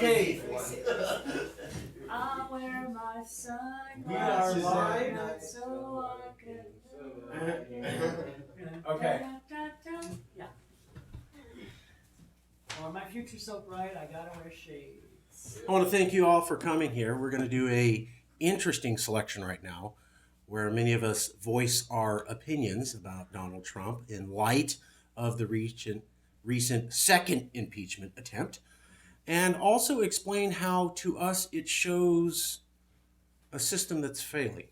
Okay. I'll wear my sunglasses. We are live. So I can. Okay. Yeah. Well, my future's so bright, I gotta wear shades. I want to thank you all for coming here. We're going to do a interesting selection right now where many of us voice our opinions about Donald Trump in light of the recent second impeachment attempt, and also explain how to us it shows a system that's failing,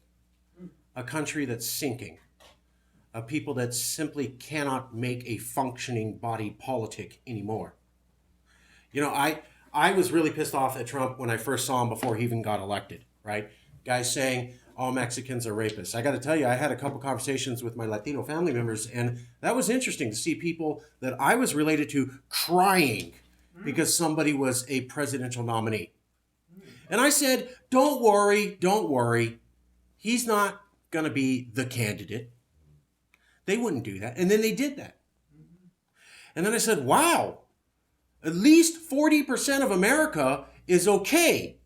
a country that's sinking, a people that simply cannot make a functioning body politic anymore. You know, I was really pissed off at Trump when I first saw him before he even got elected, right? Guys saying all Mexicans are rapists. I got to tell you, I had a couple conversations with my Latino family members, and that was interesting to see people that I was related to crying because somebody was a presidential nominee. And I said, don't worry. He's not going to be the candidate. They wouldn't do that. And then they did that. And then I said, wow. At least 40% of America is okay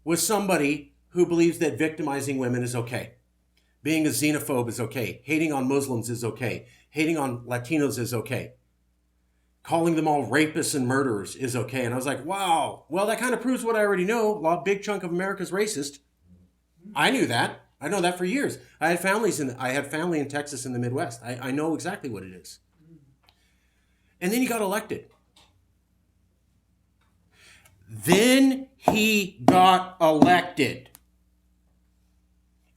with somebody who believes that victimizing women is okay. Being a xenophobe is okay. Hating on Muslims is okay. Hating on Latinos is okay. Calling them all rapists and murderers is okay. And I was like, wow. Well, that kind of proves what I already know. A big chunk of America is racist. I knew that. I know that for years. I had family in Texas in the Midwest. I know exactly what it is. And then he got elected.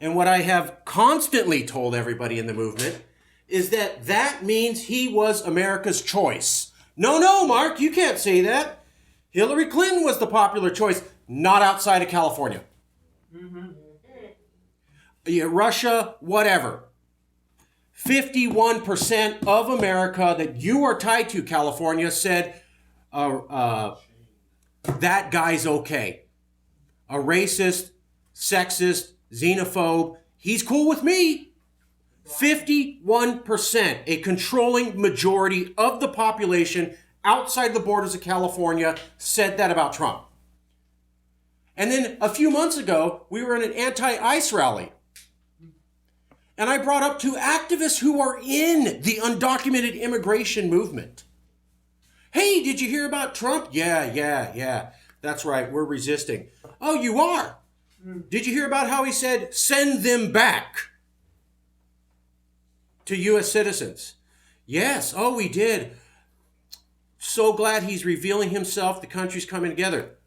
And what I have constantly told everybody in the movement is that means he was America's choice. No, Mark, you can't say that. Hillary Clinton was the popular choice, not outside of California. Mm-hmm. Yeah, Russia, whatever. 51% of America that you are tied to, California, said that guy's okay. A racist, sexist, xenophobe, he's cool with me. 51%, a controlling majority of the population outside the borders of California said that about Trump. And then a few months ago, we were in an anti-ICE rally. And I brought up two activists who are in the undocumented immigration movement. Hey, did you hear about Trump? Yeah. That's right, we're resisting. Oh, you are? Did you hear about how he said, send them back to U.S. citizens? Yes, oh, we did. So glad he's revealing himself. The country's coming together.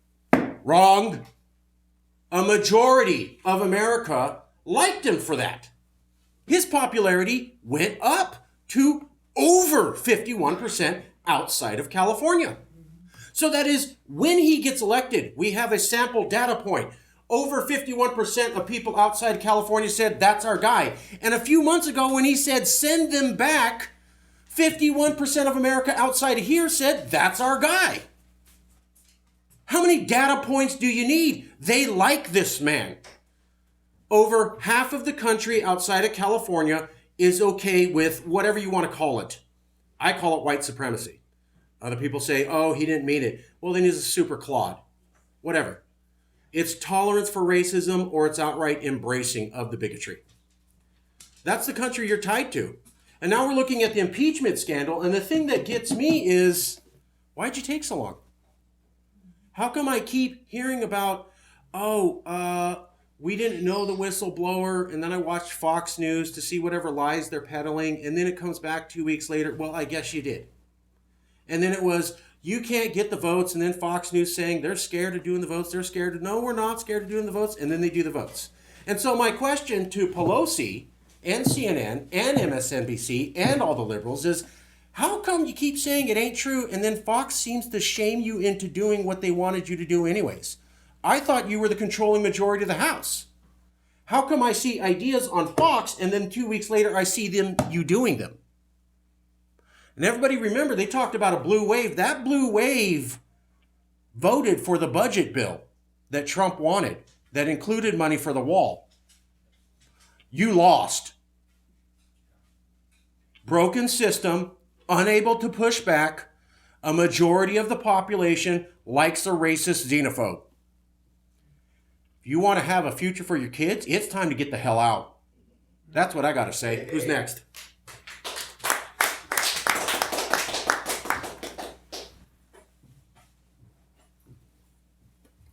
Wrong. A majority of America liked him for that. His popularity went up to over 51% outside of California. So that is, when he gets elected, we have a sample data point. Over 51% of people outside California said, that's our guy. And a few months ago when he said, send them back, 51% of America outside of here said, that's our guy. How many data points do you need? They like this man. Over half of the country outside of California is okay with whatever you want to call it. I call it white supremacy. Other people say, oh, he didn't mean it. Well, then he's a super clod. Whatever. It's tolerance for racism or it's outright embracing of the bigotry. That's the country you're tied to. And now we're looking at the impeachment scandal. And the thing that gets me is, why'd you take so long? How come I keep hearing about, we didn't know the whistleblower, and then I watched Fox News to see whatever lies they're peddling, and then it comes back 2 weeks later, well, I guess you did. And then it was, you can't get the votes, and then Fox News saying they're scared of doing the votes, no, we're not scared of doing the votes, and then they do the votes. And so my question to Pelosi and CNN and MSNBC and all the liberals is, how come you keep saying it ain't true, and then Fox seems to shame you into doing what they wanted you to do anyways? I thought you were the controlling majority of the House. How come I see ideas on Fox and then 2 weeks later I see you doing them? And everybody remember, they talked about a blue wave. That blue wave voted for the budget bill that Trump wanted that included money for the wall. You lost. Broken system, unable to push back. A majority of the population likes a racist xenophobe. If you want to have a future for your kids, it's time to get the hell out. That's what I got to say. Who's next?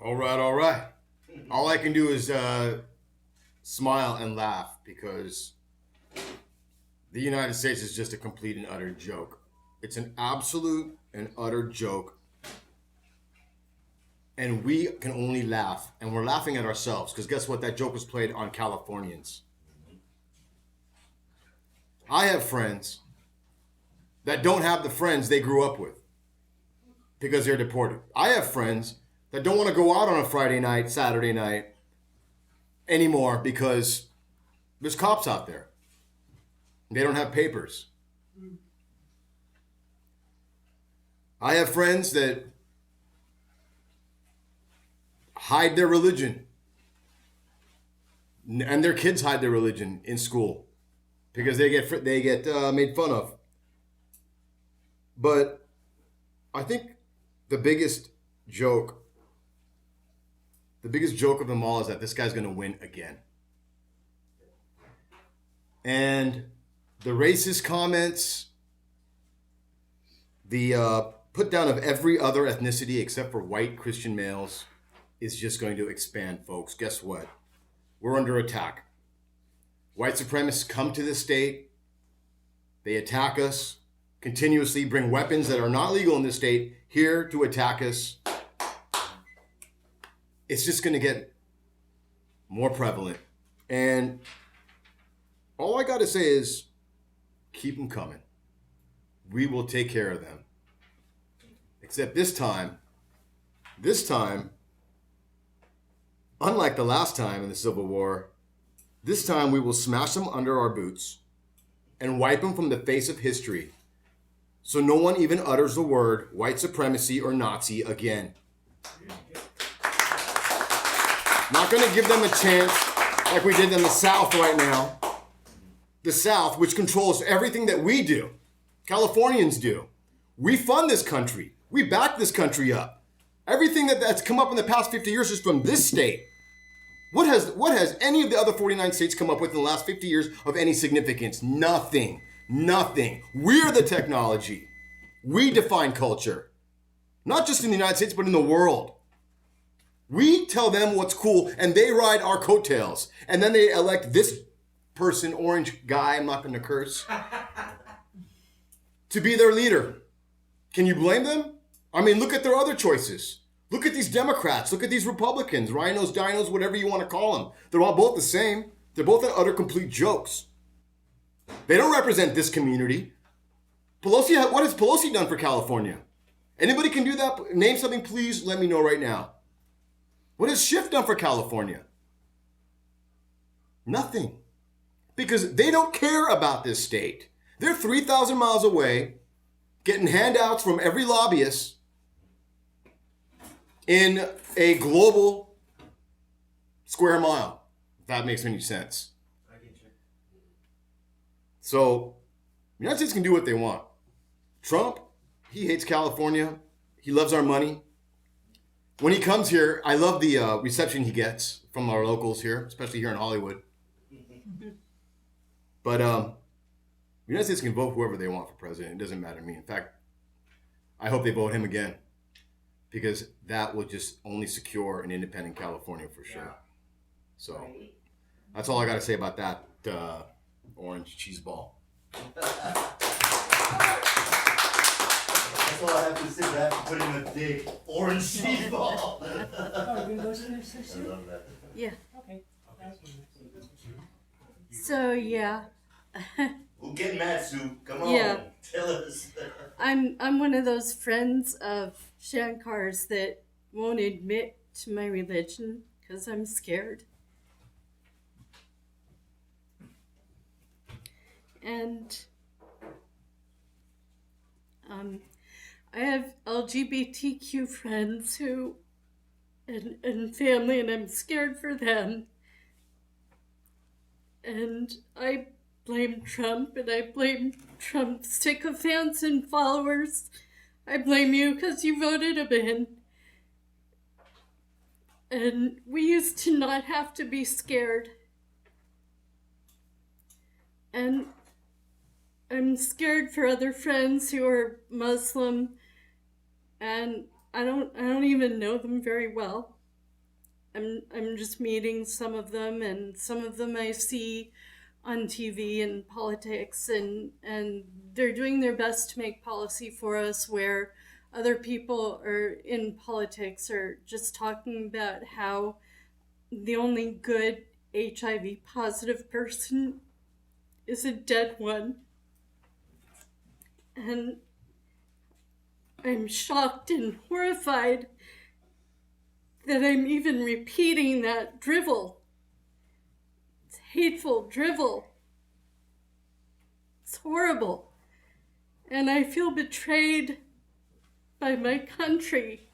All right, all right. All I can do is smile and laugh because the United States is just a complete and utter joke. It's an absolute and utter joke. And we can only laugh. And we're laughing at ourselves because guess what? That joke was played on Californians. I have friends that don't have the friends they grew up with because they're deported. I have friends that don't want to go out on a Friday night, Saturday night anymore because there's cops out there. They don't have papers. I have friends that hide their religion, and their kids hide their religion in school because they get made fun of. But I think the biggest joke of them all is that this guy's going to win again. And the racist comments, the put down of every other ethnicity except for white Christian males is just going to expand, folks. Guess what? We're under attack. White supremacists come to this state. They attack us continuously, bring weapons that are not legal in this state here to attack us. It's just going to get more prevalent. And all I got to say is keep them coming. We will take care of them. Except this time, unlike the last time in the Civil War, this time we will smash them under our boots and wipe them from the face of history so no one even utters the word white supremacy or Nazi again. Not going to give them a chance like we did in the South right now. The South, which controls everything that we do, Californians do. We fund this country. We back this country up. Everything that's come up in the past 50 years is from this state. What has any of the other 49 states come up with in the last 50 years of any significance? Nothing. Nothing. We're the technology. We define culture. Not just in the United States, but in the world. We tell them what's cool, and they ride our coattails. And then they elect this person, orange guy, I'm not going to curse, to be their leader. Can you blame them? I mean, look at their other choices. Look at these Democrats. Look at these Republicans. Rhinos, dinos, whatever you want to call them. They're all both the same. They're both utter complete jokes. They don't represent this community. What has Pelosi done for California? Anybody can do that? Name something, please. Let me know right now. What has Schiff done for California? Nothing. Because they don't care about this state. They're 3,000 miles away, getting handouts from every lobbyist in a global square mile, if that makes any sense. I get you. So, the United States can do what they want. Trump, he hates California. He loves our money. When he comes here, I love the reception he gets from our locals here, especially here in Hollywood. But the United States can vote whoever they want for president. It doesn't matter to me. In fact, I hope they vote him again because that will just only secure an independent California for sure. Yeah. So that's all I got to say about that orange cheese ball. That's all I have to say, but I have to put in a big orange cheese ball. Oh, you're gonna go to this I issue? love that. Yeah. Okay. So yeah. We'll get mad, Sue. Come on. Yeah. Tell us. I'm one of those friends of Shankar's that won't admit to my religion because I'm scared. And I have LGBTQ friends who and family, and I'm scared for them. And I blame Trump, and I blame Trump's sycophants and followers. I blame you because you voted him in. And we used to not have to be scared. And I'm scared for other friends who are Muslim, and I don't even know them very well. I'm just meeting some of them, and some of them I see on TV and politics, and they're doing their best to make policy for us, where other people are in politics are just talking about how the only good HIV positive person is a dead one. And I'm shocked and horrified that I'm even repeating that drivel. It's hateful drivel. It's horrible. And I feel betrayed by my country,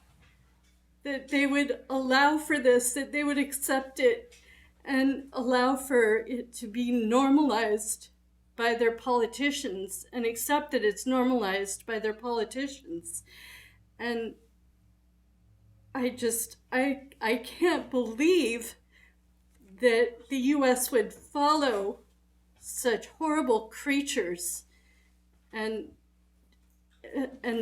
that they would allow for this, that they would accept it and allow for it to be normalized by their politicians, and accept that it's normalized by their politicians. And I can't believe that the US would follow such horrible creatures and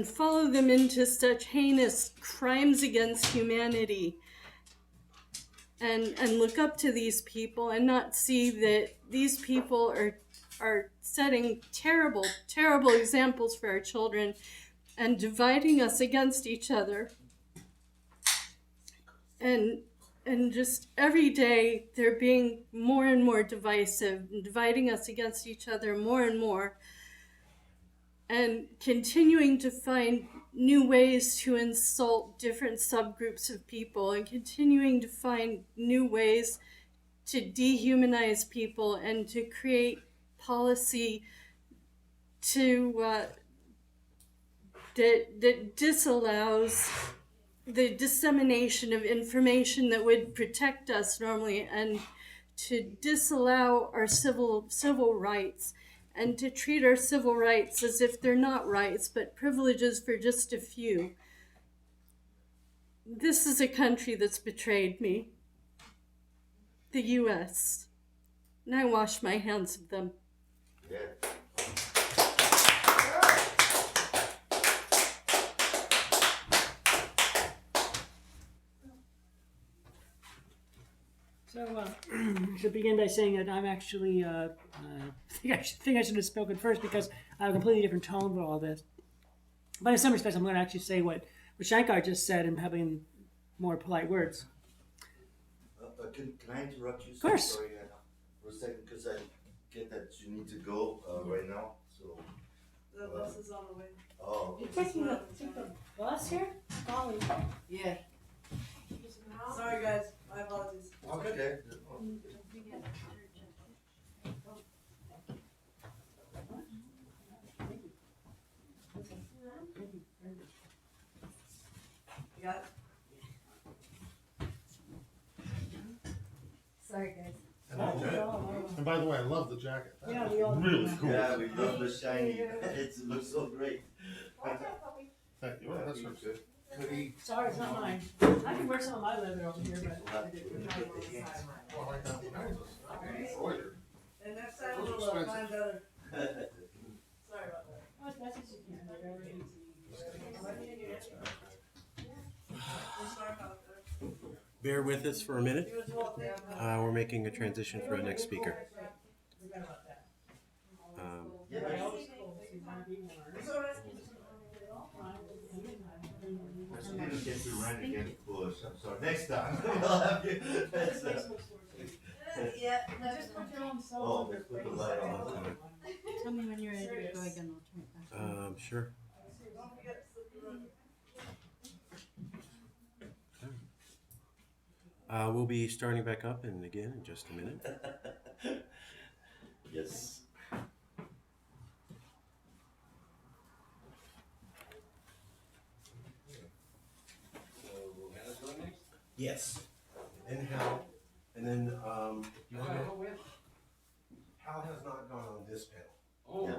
follow them into such heinous crimes against humanity, and look up to these people and not see that these people are setting terrible, terrible examples for our children and dividing us against each other. And just every day they're being more and more divisive and dividing us against each other more and more, and continuing to find new ways to insult different subgroups of people, and continuing to find new ways to dehumanize people and to create policy to that disallows the dissemination of information that would protect us normally, and to disallow our civil rights, and to treat our civil rights as if they're not rights, but privileges for just a few. This is a country that's betrayed me, the US, and I wash my hands of them. Yeah. So, to begin by saying that I'm actually, I think I should have spoken first, because I have a completely different tone for all this. But in some respects, I'm going to actually say what Shankar just said, and having more polite words. Can I interrupt you? Of course. Sorry, for a second, because I get that you need to go right now. So. The bus is on the way. Oh. You're taking the bus here? Golly. Yeah. Sorry guys, my apologies. Okay. You got it? Sorry, guys. And by the way, I love the jacket. That Yeah, is we all do. really cool. Yeah, we love the shiny. It looks so great. Thank you. Oh, that's her. Good. Cookie. Sorry, it's not mine. I can wear some of my leather over here, but I didn't. Oh, I got behind us. Embroidered. And next time Those are we'll expensive. find better. Sorry about that. Oh, as best as you can, whatever it is. We're sorry about that. Bear with us for a minute. You as well, thank you. We're making a transition for our next speaker. Um, Yeah, It's all right. I didn't get to run again, Bush. I'm sorry. Next time, we'll have you. Next time. Yeah. Just put your own soul Oh, under let's put the brace. light on. Tell me when you're ready to go again, I'll turn it back on. Sure. Don't forget to slip the rug. We'll be starting back up and again in just a minute. Yes. Yes. And Hal. And then you want to Hal has not gone on this panel. Yeah.